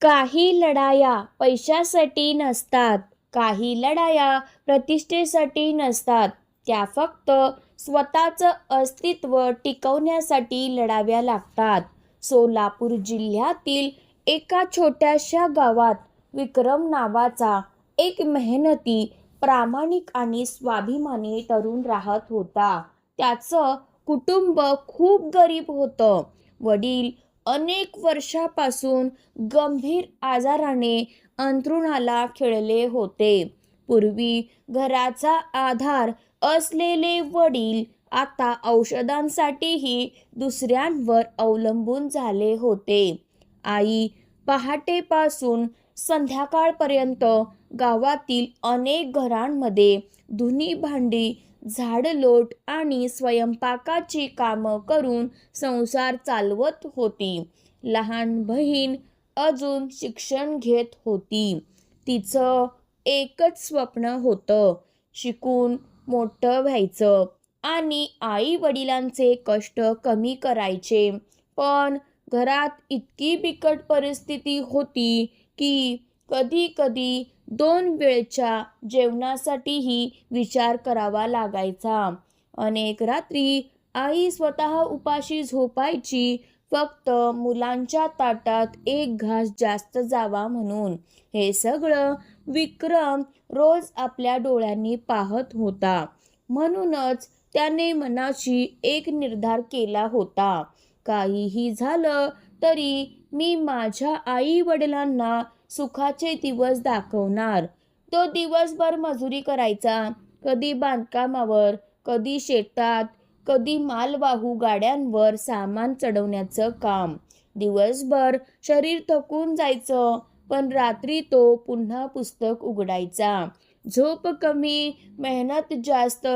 काही लढाया पैशासाठी नसतात, काही लढाया प्रतिष्ठेसाठी नसतात. त्या फक्त स्वतःचं अस्तित्व टिकवण्यासाठी लढाव्या लागतात. सोलापूर जिल्ह्यातील एका छोट्याशा गावात विक्रम नावाचा एक मेहनती, प्रामाणिक आणि स्वाभिमानी तरुण राहत होता. त्याचं कुटुंब खूप गरीब होतं. वडील अनेक वर्षापासून गंभीर आजाराने अंथरुणाला खिळले होते. पूर्वी घराचा आधार असलेले वडील आता औषधांसाठीही दुसऱ्यांवर अवलंबून झाले होते. आई पहाटेपासून संध्याकाळपर्यंत गावातील अनेक घरांमध्ये धुणी भांडी, झाडलोट आणि स्वयंपाकाची कामं करून संसार चालवत होती. लहान बहीण अजून शिक्षण घेत होती. तिचं एकच स्वप्न होतं, शिकून मोठं व्हायचं आणि आई वडिलांचे कष्ट कमी करायचे. पण घरात इतकी बिकट परिस्थिती होती की कधी कधी 2 वेळच्या जेवणासाठीही विचार करावा लागायचा. अनेक रात्री आई स्वतः उपाशी झोपायची, फक्त मुलांच्या ताटात एक घास जास्त जावा म्हणून. हे सगळं विक्रम रोज आपल्या डोळ्यांनी पाहत होता. म्हणूनच त्याने मनाशी एक निर्धार केला होता, काहीही झालं तरी मी माझ्या आई वडिलांना सुखाचे दिवस दाखवणार. तो दिवसभर मजुरी करायचा, कधी बांधकामावर, कधी शेतात, कधी मालवाहू गाड्यांवर सामान चढवण्याचं काम. दिवसभर शरीर थकून जायचं, पण रात्री तो पुन्हा पुस्तक उघडायचा. झोप कमी, मेहनत जास्त,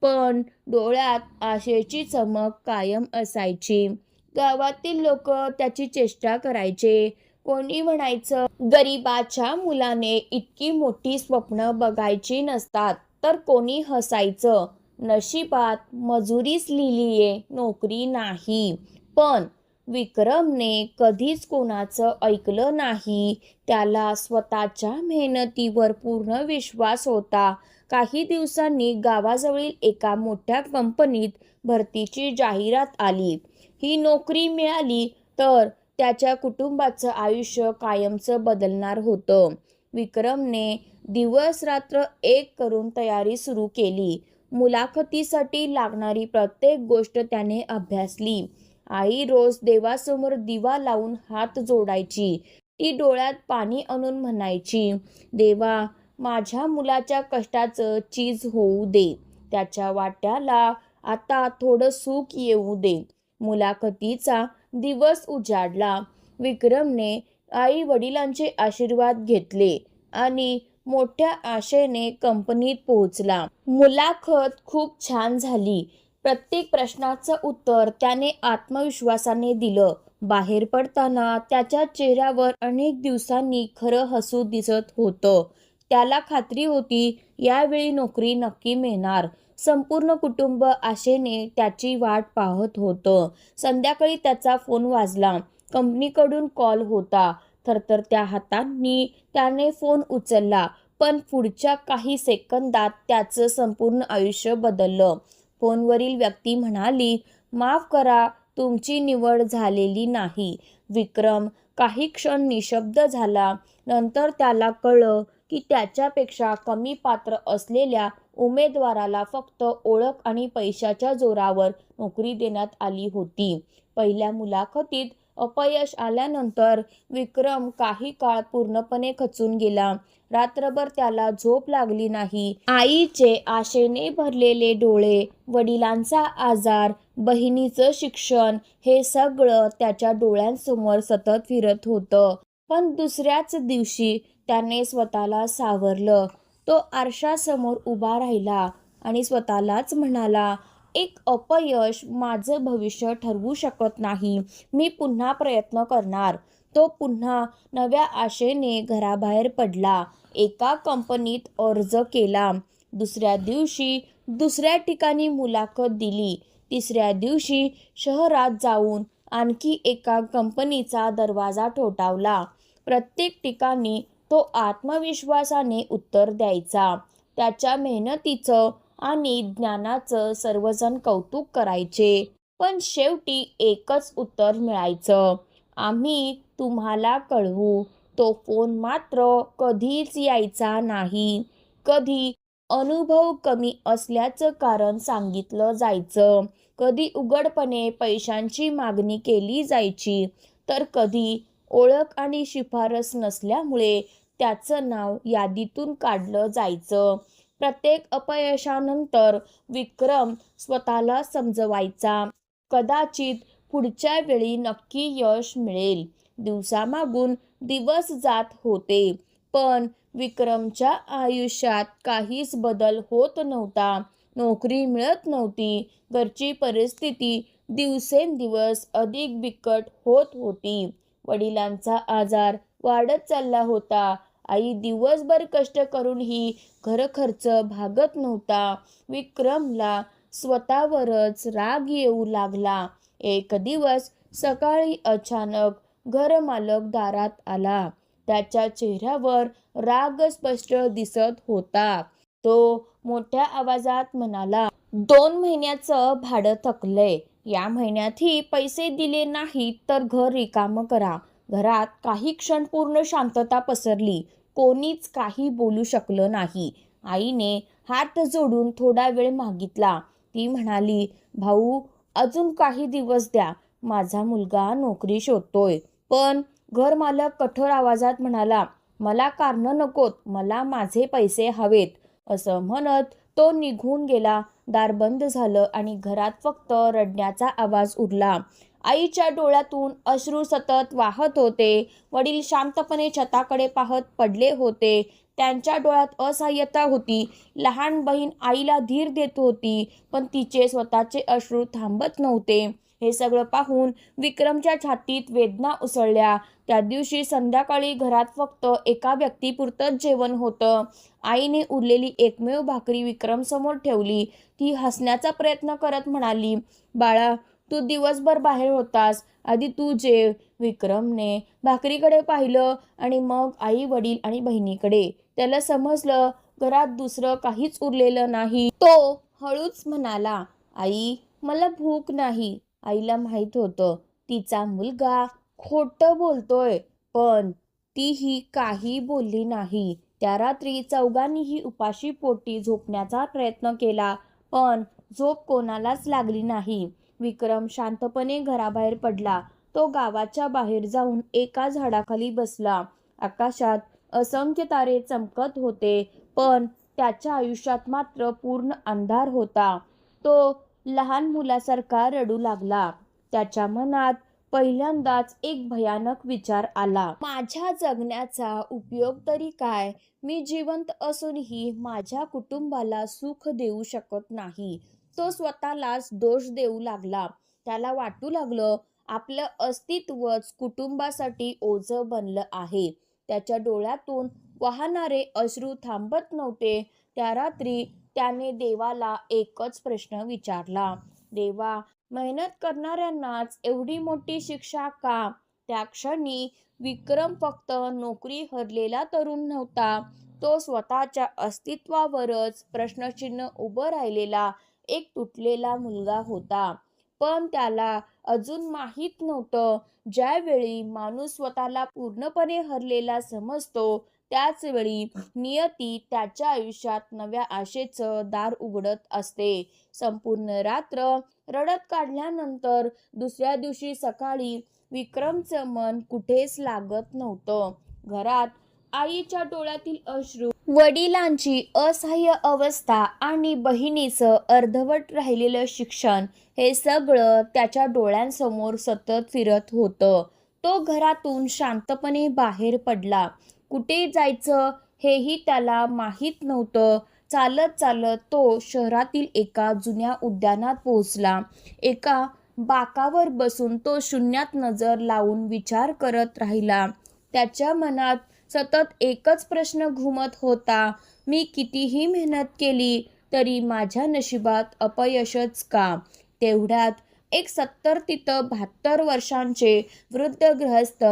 पण डोळ्यात आशेची चमक कायम असायची. गावातील लोक त्याची चेष्टा करायचे. कोणी म्हणायचं, गरीबाच्या मुलाने इतकी मोठी स्वप्न बघायची नसतात. तर कोणी हसायचं, नशिबात मजुरीच लिहिलीये, नोकरी नाही. पण विक्रमने कधीच कोणाचं ऐकलं नाही. त्याला स्वतःच्या मेहनतीवर पूर्ण विश्वास होता. काही दिवसांनी गावाजवळील एका मोठ्या कंपनीत भरतीची जाहिरात आली. ही नोकरी मिळाली तर त्याच्या कुटुंबाचं आयुष्य कायमचं बदलणार होतं. विक्रमने दिवस रात्र एक करून तयारी सुरू केली. मुलाखतीसाठी लागणारी प्रत्येक गोष्ट त्याने अभ्यासली. आई रोज देवासमोर दिवा लावून हात जोडायची. ती डोळ्यात पाणी आणून म्हणायची, देवा, माझ्या मुलाच्या कष्टाचं चीज होऊ दे. त्याच्या वाट्याला आता थोडं सुख येऊ दे. मुलाखतीचा दिवस उजाडला. विक्रमने आई वडिलांचे आशीर्वाद घेतले आणि मोठ्या आशेने कंपनीत पोहोचला. मुलाखत खूप छान झाली. प्रत्येक प्रश्नाचं उत्तर त्याने आत्मविश्वासाने दिलं. बाहेर पडताना त्याच्या चेहऱ्यावर अनेक दिवसांनी खरं हसू दिसत होतं. त्याला खात्री होती, यावेळी नोकरी नक्की मिळणार. संपूर्ण कुटुंब आशेने त्याची वाट पाहत होतं. संध्याकाळी त्याचा फोन वाजला. कंपनीकडून कॉल होता. थरथरत्या हातांनी त्याने फोन उचलला. पण पुढच्या काही सेकंदात त्याचं संपूर्ण आयुष्य बदललं. फोनवरील व्यक्ती म्हणाली, माफ करा, तुमची निवड झालेली नाही. विक्रम काही क्षण निशब्द झाला. नंतर त्याला कळलं की त्याच्यापेक्षा कमी पात्र असलेल्या उमेदवाराला फक्त ओळख आणि पैशाच्या जोरावर नोकरी देण्यात आली होती. पहिल्या मुलाखतीत अपयश आल्यानंतर विक्रम काही काळ पूर्णपणे खचून गेला. रात्रभर त्याला झोप लागली नाही. आईचे आशेने भरलेले डोळे, वडिलांचा आजार, बहिणीचं शिक्षण, हे सगळं त्याच्या डोळ्यांसमोर सतत फिरत होतं. पण दुसऱ्याच दिवशी त्याने स्वतःला सावरलं. तो आरशासमोर उभा राहिला आणि स्वतःलाच म्हणाला, एक अपयश माझं भविष्य ठरवू शकत नाही. मी पुन्हा प्रयत्न करणार. तो पुन्हा नव्या आशेने घराबाहेर पडला. एका कंपनीत अर्ज केला. दुसऱ्या दिवशी दुसऱ्या ठिकाणी मुलाखत दिली. तिसऱ्या दिवशी शहरात जाऊन आणखी एका कंपनीचा दरवाजा ठोठावला. प्रत्येक ठिकाणी तो आत्मविश्वासाने उत्तर द्यायचा. त्याच्या मेहनतीचं आणि ज्ञानाचं सर्वजण कौतुक करायचे. पण शेवटी एकच उत्तर मिळायचं, आम्ही तुम्हाला कळवू. तो फोन मात्र कधीच यायचा नाही. कधी अनुभव कमी असल्याचं कारण सांगितलं जायचं, कधी उघडपणे पैशांची मागणी केली जायची, तर कधी ओळख आणि शिफारस नसल्यामुळे त्याचं नाव यादीतून काढलं जायचं. प्रत्येक अपयशानंतर विक्रम स्वतःला समजवायचा, कदाचित पुढच्या वेळी नक्की यश मिळेल. दिवसामागून दिवस जात होते, पण विक्रमच्या आयुष्यात काहीच बदल होत नव्हता. नोकरी मिळत नव्हती. घरची परिस्थिती दिवसेंदिवस अधिक बिकट होत होती. वडिलांचा आजार वाढत चालला होता. आई दिवसभर कष्ट करूनही घरखर्च भागत नव्हता. विक्रमला स्वतःवरच राग येऊ लागला. एक दिवस सकाळी अचानक घरमालक दारात आला. त्याच्या चेहऱ्यावर राग स्पष्ट दिसत होता. तो मोठ्या आवाजात म्हणाला, 2 महिन्याचं भाडं थकलंय. या महिन्यातही पैसे दिले नाहीत तर घर रिकामं करा. घरात काही क्षण पूर्ण शांतता पसरली. कोणीच काही बोलू शकलं नाही. आईने हात जोडून थोडा वेळ मागितला. ती म्हणाली, भाऊ, अजून काही दिवस द्या. माझा मुलगा नोकरी शोधतोय. पण घरमालक कठोर आवाजात म्हणाला, मला कारणं नकोत, मला माझे पैसे हवेत. असं म्हणत तो निघून गेला. दार बंद झालं आणि घरात फक्त रडण्याचा आवाज उरला. आईच्या डोळ्यातून अश्रू सतत वाहत होते. वडील शांतपणे छताकडे पाहत पडले होते. त्यांच्या डोळ्यात असहाय्यता होती. लहान बहीण आईला धीर देत होती, पण तिचे स्वतःचे अश्रू थांबत नव्हते. हे सगळं पाहून विक्रमच्या छातीत वेदना उसळल्या. त्या दिवशी संध्याकाळी घरात फक्त एका व्यक्तीपुरतंच जेवण होतं. आईने उरलेली एकमेव भाकरी विक्रमसमोर ठेवली. ती हसण्याचा प्रयत्न करत म्हणाली, बाळा, तू दिवसभर बाहेर होतास, आधी तू जेव. विक्रमने भाकरीकडे पाहिलं आणि मग आई, वडील आणि बहिणीकडे. त्याला समजलं घरात दुसरं काहीच उरलेलं नाही. तो हळूच म्हणाला, आई, मला भूक नाही. आईला माहित होतं तिचा मुलगा खोटं बोलतोय, पण तीही काही बोलली नाही. त्या रात्री चौघांनीही उपाशी पोटी झोपण्याचा प्रयत्न केला, पण झोप कोणालाच लागली नाही. विक्रम शांतपणे घराबाहेर पडला. तो गावाच्या बाहेर जाऊन एका झाडाखाली बसला. आकाशात असंख्य तारे चमकत होते, पण त्याच्या आयुष्यात मात्र पूर्ण अंधार होता. तो लहान मुलासारखा रडू लागला. त्याच्या मनात पहिल्यांदाच एक भयानक विचार आला, माझ्या जगण्याचा उपयोग तरी काय? मी जिवंत असूनही माझ्या कुटुंबाला सुख देऊ शकत नाही. तो स्वतःलाच दोष देऊ लागला. त्याला वाटू लागलं, आपलं अस्तित्वच कुटुंबासाठी ओझं बनलं आहे. त्याच्या डोळ्यातून वाहणारे अश्रू थांबत नव्हते. त्या रात्री त्याने देवाला एकच प्रश्न विचारला, देवा, मेहनत करणाऱ्यांनाच एवढी मोठी शिक्षा का? त्या क्षणी विक्रम फक्त नोकरी हरलेला तरुण नव्हता. तो स्वतःच्या अस्तित्वावरच प्रश्नचिन्ह उभं राहिलेला एक तुटलेला मुलगा होता. पण त्याला अजून माहीत नव्हतं, ज्यावेळी माणूस स्वतःला पूर्णपणे हरलेला समजतो, त्याच वेळी नियती त्याच्या आयुष्यात नव्या आशेचं दार उघडत असते. संपूर्ण रात्र रडत काढल्यानंतर दुसऱ्या दिवशी सकाळी विक्रमचं मन कुठेच लागत नव्हतं. घरात आईच्या डोळ्यातील अश्रू, वडिलांची असहाय्य अवस्था आणि बहिणीचं अर्धवट राहिलेलं शिक्षण, हे सगळं त्याच्या डोळ्यांसमोर सतत फिरत होतं. तो घरातून शांतपणे बाहेर पडला. कुठे जायचं हेही त्याला माहीत नव्हतं. चालत चालत तो शहरातील एका जुन्या उद्यानात पोहोचला. एका बाकावर बसून तो शून्यात नजर लावून विचार करत राहिला. त्याच्या मनात सतत एकच प्रश्न घुमत होता, मी कितीही मेहनत केली तरी माझ्या नशिबात अपयशच का? तेवढ्यात एक 70 ते 72 वर्षांचे वृद्ध गृहस्थ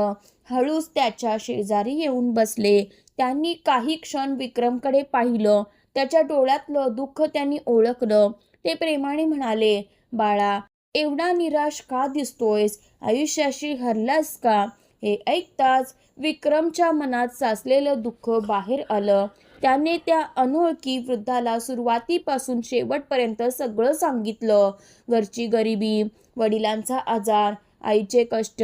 हळूच त्याच्या शेजारी येऊन बसले. त्यांनी काही क्षण विक्रमकडे पाहिलं. त्याच्या डोळ्यातलं दुःख त्यांनी ओळखलं. ते प्रेमाने म्हणाले, "बाळा, एवढा निराश का दिसतोयस? आयुष्याशी हरलास का?" हे ऐकताच विक्रमच्या मनात साचलेलं दुःख बाहेर आलं. त्याने त्या अनोळखी वृद्धाला सुरुवातीपासून शेवटपर्यंत सगळं सांगितलं. घरची गरिबी, वडिलांचा आजार, आईचे कष्ट,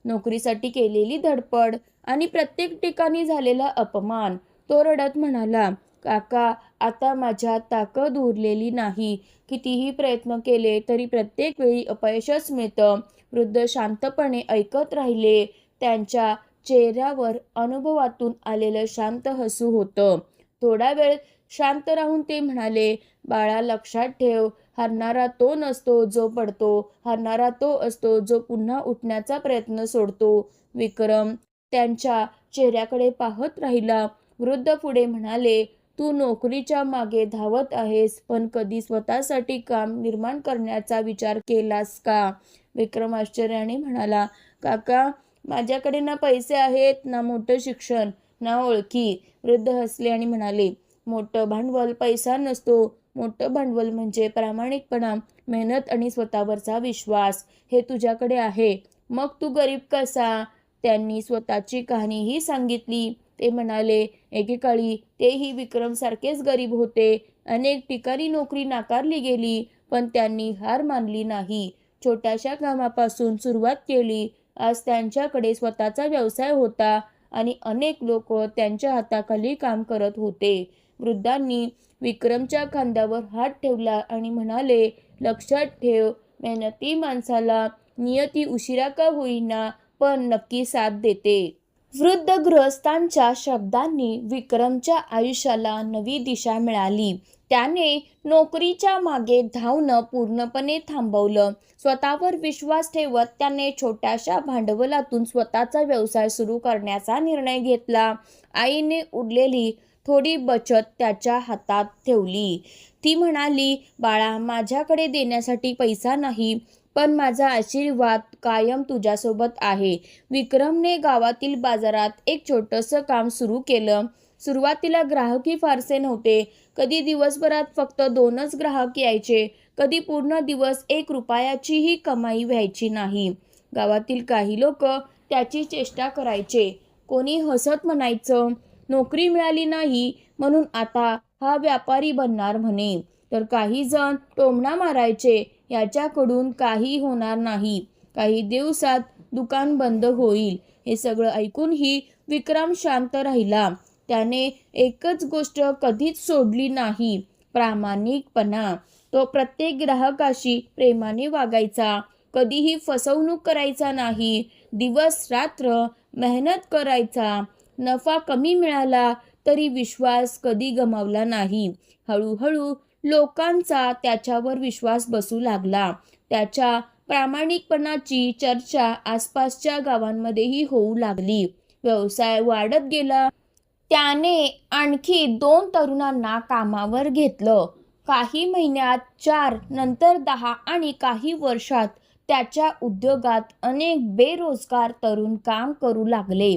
नोकरीसाठी केलेली धडपड आणि प्रत्येक ठिकाणी झालेला अपमान. तो रडत म्हणाला, "काका, आता माझ्यात ताकद उरलेली नाही. कितीही प्रयत्न केले तरी प्रत्येक वेळी अपयशच मिळतं." वृद्ध शांतपणे ऐकत राहिले. त्यांच्या चेहऱ्यावर अनुभवातून आलेलं शांत हसू होतं. थोडा वेळ शांत राहून ते म्हणाले, "बाळा, लक्षात ठेव, हरणारा तो नसतो जो पडतो, हरणारा तो असतो जो पुन्हा उठण्याचा प्रयत्न सोडतो." विक्रम त्यांच्या चेहऱ्याकडे पाहत राहिला. वृद्ध पुढे म्हणाले, "तू नोकरीच्या मागे धावत आहेस, पण कधी स्वतःसाठी काम निर्माण करण्याचा विचार केलास का?" विक्रम आश्चर्याने म्हणाला, "काका, माझ्याकडे ना पैसे आहेत, ना मोठं शिक्षण, ना ओळखी." वृद्ध हसले आणि म्हणाले, "मोठं भांडवल पैसा नसतो. मोठं भांडवल म्हणजे प्रामाणिकपणा, मेहनत आणि स्वतःवरचा विश्वास. हे तुझ्याकडे आहे. मग तू गरीब कसा?" त्यांनी स्वतःची कहाणीही सांगितली. ते म्हणाले, "एकेकाळी तेही विक्रमसारखेच गरीब होते. अनेक ठिकाणी नोकरी नाकारली गेली, पण त्यांनी हार मानली नाही. छोट्याशा कामापासून सुरुवात केली. आज त्यांच्याकडे स्वतःचा व्यवसाय होता आणि अनेक लोक त्यांच्या हाताखाली काम करत होते." वृद्धांनी विक्रमच्या खांद्यावर हात ठेवला आणि म्हणाले, "लक्षात ठेव, मेहनती माणसाला नियती उशिरा का होईना पण नक्की साथ देते." वृद्ध गृहस्थांच्या शब्दांनी विक्रमच्या आयुष्याला नवी दिशा मिळाली. त्याने नोकरीच्या मागे धावणं पूर्णपणे थांबवलं. स्वतःवर विश्वास ठेवत त्याने छोट्याशा भांडवलातून स्वतःचा व्यवसाय सुरू करण्याचा निर्णय घेतला. आईने उरलेली थोडी बचत त्याच्या हातात ठेवली. ती म्हणाली, "बाळा, माझ्याकडे देण्यासाठी पैसा नाही, पण माझा आशीर्वाद कायम तुझ्यासोबत आहे." विक्रमने गावातील बाजारात एक छोटंसं काम सुरू केलं. सुरुवातीला ग्राहकही फारसे नव्हते. कधी दिवसभरात फक्त 2च ग्राहक यायचे, कधी पूर्ण दिवस 1 रुपयाचीही कमाई व्हायची नाही. गावातील काही लोक त्याची चेष्टा करायचे. कोणी हसत म्हणायचं, "नोकरी मिळाली नाही म्हणून आता हा व्यापारी बनणार म्हणे." तर काही जण टोमणा मारायचे, "याच्याकडून काही होणार नाही. काही दिवसात दुकान बंद होईल." हे सगळं ऐकूनही विक्रम शांत राहिला. त्याने एकच गोष्ट कधीच सोडली नाही, प्रामाणिकपणा. तो प्रत्येक ग्राहकाशी प्रेमाने वागायचा. कधीही फसवणूक करायचा नाही. दिवस रात्र मेहनत करायचा. नफा कमी मिळाला तरी विश्वास कधी गमावला नाही. हळूहळू लोकांचा त्याच्यावर विश्वास बसू लागला. त्याच्या प्रामाणिकपणाची चर्चा आसपासच्या गावांमध्येही होऊ लागली. व्यवसाय वाढत गेला. त्याने आणखी 2 तरुणांना कामावर घेतलं. काही महिन्यात 4, नंतर 10 आणि काही वर्षात त्याच्या उद्योगात अनेक बेरोजगार तरुण काम करू लागले.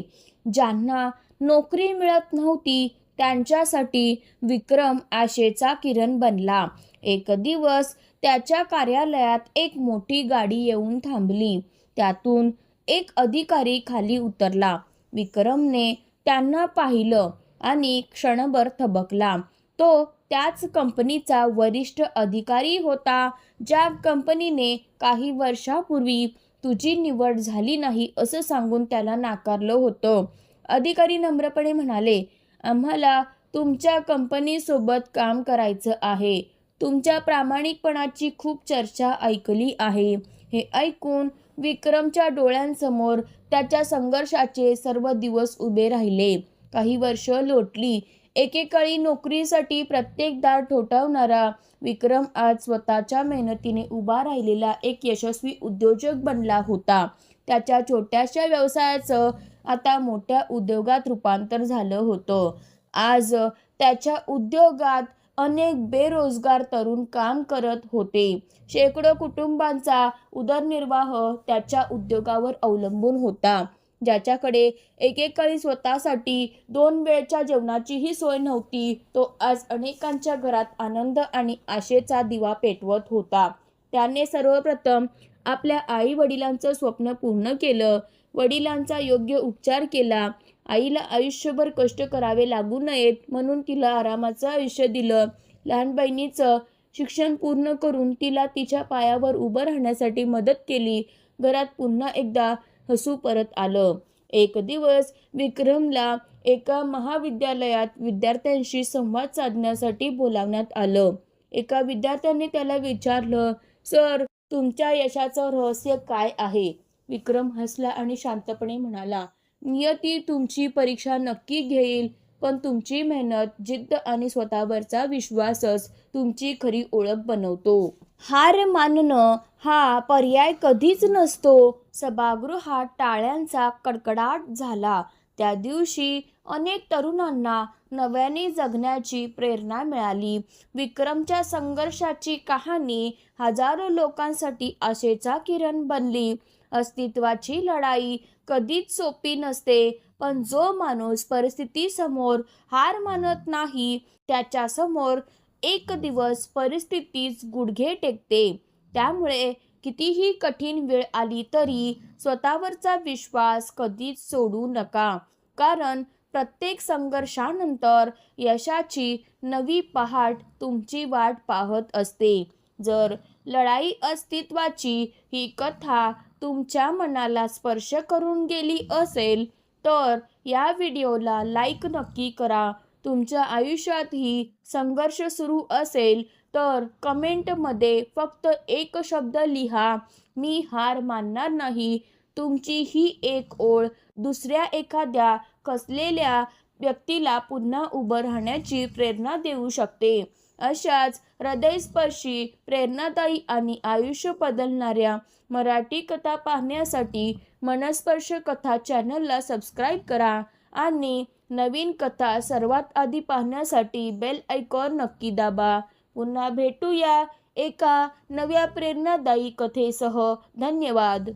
ज्यांना नोकरी मिळत नव्हती त्यांच्यासाठी विक्रम आशेचा किरण बनला. एक दिवस त्याच्या कार्यालयात एक मोठी गाडी येऊन थांबली. त्यातून एक अधिकारी खाली उतरला. विक्रमने त्यांना पाहिलं आणि क्षणभर थबकला. तो त्याच कंपनीचा वरिष्ठ अधिकारी होता, ज्या कंपनीने काही वर्षापूर्वी तुझी निवड झाली नाही असं सांगून त्याला नाकारलं होतं. अधिकारी नम्रपणे म्हणाले, "आम्हाला तुमच्या कंपनीसोबत काम करायचं आहे. तुमच्या प्रामाणिकपणाची खूप चर्चा ऐकली आहे." हे ऐकून विक्रमच्या डोळ्यांसमोर त्याच्या संघर्षाचे सर्व दिवस उभे राहिले. काही वर्ष लोटली. एकेकाळी नोकरीसाठी प्रत्येक दार ठोठावणारा विक्रम आज स्वतःच्या मेहनतीने उभा राहिलेला एक यशस्वी उद्योजक बनला होता. त्याच्या छोट्याशा व्यवसायाचं आता मोठ्या उद्योगात रूपांतर झालं होतं. आज त्याच्या उद्योगात अनेक बेरोजगार तरुण काम करत होते. शेकडो कुटुंबांचा उदरनिर्वाह त्याच्या उद्योगावर अवलंबून होता. ज्याच्याकडे एकेकाळी स्वतःसाठी 2 वेळच्या जेवणाचीही सोय नव्हती, तो आज अनेकांच्या घरात आनंद आणि आशेचा दिवा पेटवत होता. त्याने सर्वप्रथम आपल्या आई वडिलांचं स्वप्न पूर्ण केलं. वडिलांचा योग्य उपचार केला. आईला आयुष्यभर कष्ट करावे लागू नयेत म्हणून तिला आरामाचं आयुष्य दिलं. लहान बहिणीचं शिक्षण पूर्ण करून तिला तिच्या पायावर उभं राहण्यासाठी मदत केली. घरात पुन्हा एकदा हसू परत आलं. एक दिवस विक्रमला एका महाविद्यालयात विद्यार्थ्यांशी संवाद साधण्यासाठी बोलावण्यात आलं. एका विद्यार्थ्याने त्याला विचारलं, "सर, तुमच्या यशाचं रहस्य काय आहे?" विक्रम हसला आणि शांतपणे म्हणाला, "नियती तुमची परीक्षा नक्की घेईल, पण तुमची मेहनत, जिद्द आणि स्वतःवरचा विश्वासच तुमची खरी ओळख बनवतो." हार मानणं हा पर्याय कधीच नसतो. सभागृहात टाळ्यांचा कडकडाट झाला. त्या दिवशी अनेक तरुणांना नव्याने जगण्याची प्रेरणा मिळाली. विक्रमच्या संघर्षाची कहाणी हजारो लोकांसाठी आशेचा किरण बनली. अस्तित्वाची लढाई कधीच सोपी नसते, पण जो माणूस परिस्थितीसमोर हार मानत नाही, त्याच्यासमोर एक दिवस परिस्थितीच गुडघे टेकते. त्यामुळे कितीही कठीण वेळ आली तरी स्वतःवरचा विश्वास कधीच सोडू नका, कारण प्रत्येक संघर्षानंतर यशाची नवी पहाट तुमची वाट पाहत असते. जर लढाई अस्तित्वाची ही कथा तुमच्या मनाला स्पर्श करून गेली असेल, तर या व्हिडिओला लाईक नक्की करा. तुमच्या आयुष्यातही संघर्ष सुरू असेल तर कमेंटमध्ये फक्त एक शब्द लिहा, "मी हार मानणार नाही." तुमची ही एक ओळ दुसऱ्या एखाद्या खचलेल्या व्यक्तीला पुन्हा उभं राहण्याची प्रेरणा देऊ शकते. अशाच हृदयस्पर्शी, प्रेरणादायी आणि आयुष्य बदलणाऱ्या मराठी कथा पाहण्यासाठी मनस्पर्श कथा चॅनलला सबस्क्राईब करा आणि नवीन कथा सर्वात आधी पाहण्यासाठी बेल आयकॉन नक्की दाबा. पुन्हा भेटूया एका नव्या प्रेरणादायी कथेसह. धन्यवाद.